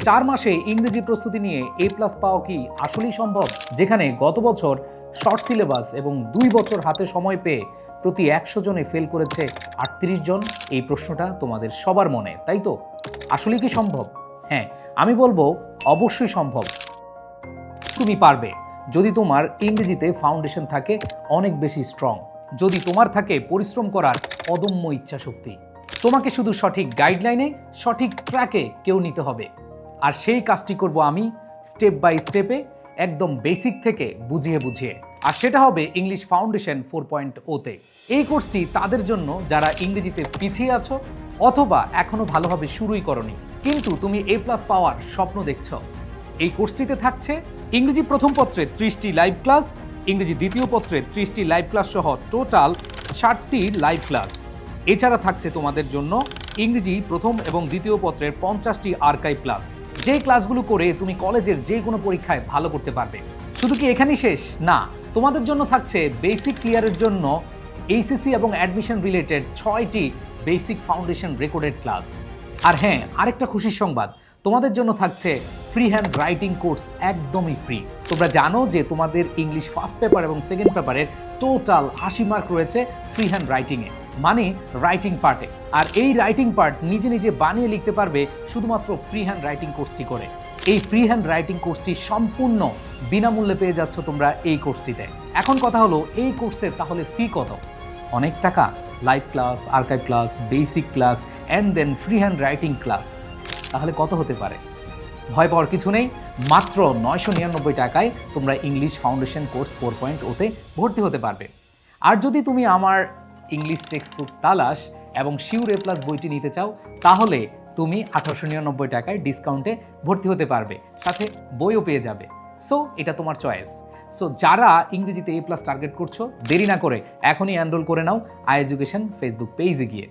4 মাসে ইংরেজি প্রস্তুতি নিয়ে A+ পাওয়া কি আসলেই সম্ভব? যেখানে গত বছর শর্ট সিলেবাস এবং 2 বছর হাতে সময় পেয়ে প্রতি 100 জনে ফেল করেছে 38 জন। এই প্রশ্নটা তোমাদের সবার মনে, তাই তো? আসলে কি সম্ভব? হ্যাঁ, আমি বলবো অবশ্যই সম্ভব। তুমি পারবে যদি তোমার ইংরেজিতে ফাউন্ডেশন থাকে অনেক বেশি স্ট্রং, যদি তোমার থাকে পরিশ্রম করার অদম্য ইচ্ছাশক্তি। তোমাকে শুধু সঠিক গাইডলাইনে সঠিক ট্র্যাকে কেউ নিতে হবে, আর সেই কাজটি করব আমি স্টেপ বাই স্টেপে, একদম বেসিক থেকে বুঝিয়ে বুঝিয়ে। আর সেটা হবে ইংলিশ ফাউন্ডেশন 4.0-তে। এই কোর্সটি তাদের জন্য যারা ইংরেজিতে পিছিয়ে আছো অথবা এখনো ভালোভাবে শুরুই করনি কিন্তু তুমি A+ পাওয়ার স্বপ্ন দেখছো। এই কোর্সটিতে থাকছে ইংরেজি প্রথম পত্রে 30টি লাইভ ক্লাস, ইংরেজি দ্বিতীয় পত্রে 30টি লাইভ ক্লাস সহ টোটাল 60টি লাইভ ক্লাস। এছাড়া থাকছে তোমাদের জন্য ইংরেজি প্রথম এবং দ্বিতীয় পত্রের 50টি আর্কাইভ ক্লাস, যেই ক্লাসগুলো করে তুমি কলেজের যে কোনো পরীক্ষায় ভালো করতে পারবে। শুধু কি এখানেই শেষ? না, তোমাদের জন্য থাকছে বেসিক ক্লিয়ারের জন্য এইচএসসি এবং অ্যাডমিশন রিলেটেড 6টি বেসিক ফাউন্ডেশন রেকর্ডেড ক্লাস। আর হ্যাঁ, আরেকটা খুশির সংবাদ, তোমাদের জন্য থাকছে ফ্রি হ্যান্ড রাইটিং কোর্স একদমই ফ্রি। তোমরা জানো যে তোমাদের ইংলিশ ফার্স্ট পেপার এবং সেকেন্ড পেপারের টোটাল 80 মার্ক রয়েছে ফ্রি হ্যান্ড রাইটিংয়ে, মানে রাইটিং পার্টে। আর এই রাইটিং পার্ট নিজে নিজে বানিয়ে লিখতে পারবে শুধুমাত্র ফ্রি হ্যান্ড রাইটিং কোর্সটি করে। এই ফ্রি হ্যান্ড রাইটিং কোর্সটি সম্পূর্ণ বিনামূল্যে পেয়ে যাচ্ছ তোমরা এই কোর্সটিতে। এখন কথা হলো, এই কোর্সের তাহলে ফি কত? অনেক টাকা। Live class, archive class, basic class and then free handwriting class. তাহলে কত হতে পারে? ভয় পাওয়ার কিছু নেই, মাত্র 999 টাকায় তোমরা ইংলিশ ফাউন্ডেশন কোর্স 4.0-তে ভর্তি হতে পারবে। আর যদি তুমি আমার ইংলিশ টেক্সট বুক তালাশ এবং শিওর A+ বইটি নিতে চাও, তাহলে তুমি 1899 টাকায় ডিসকাউন্টে ভর্তি হতে পারবে, সাথে বইও পেয়ে যাবে। সো এটা তোমার চয়েস। সো যারা ইংরেজিতে A+ টার্গেট করছো, দেরি না করে এখনই এনরোল করে নাও আই এডুকেশন ফেসবুক পেজে গিয়ে।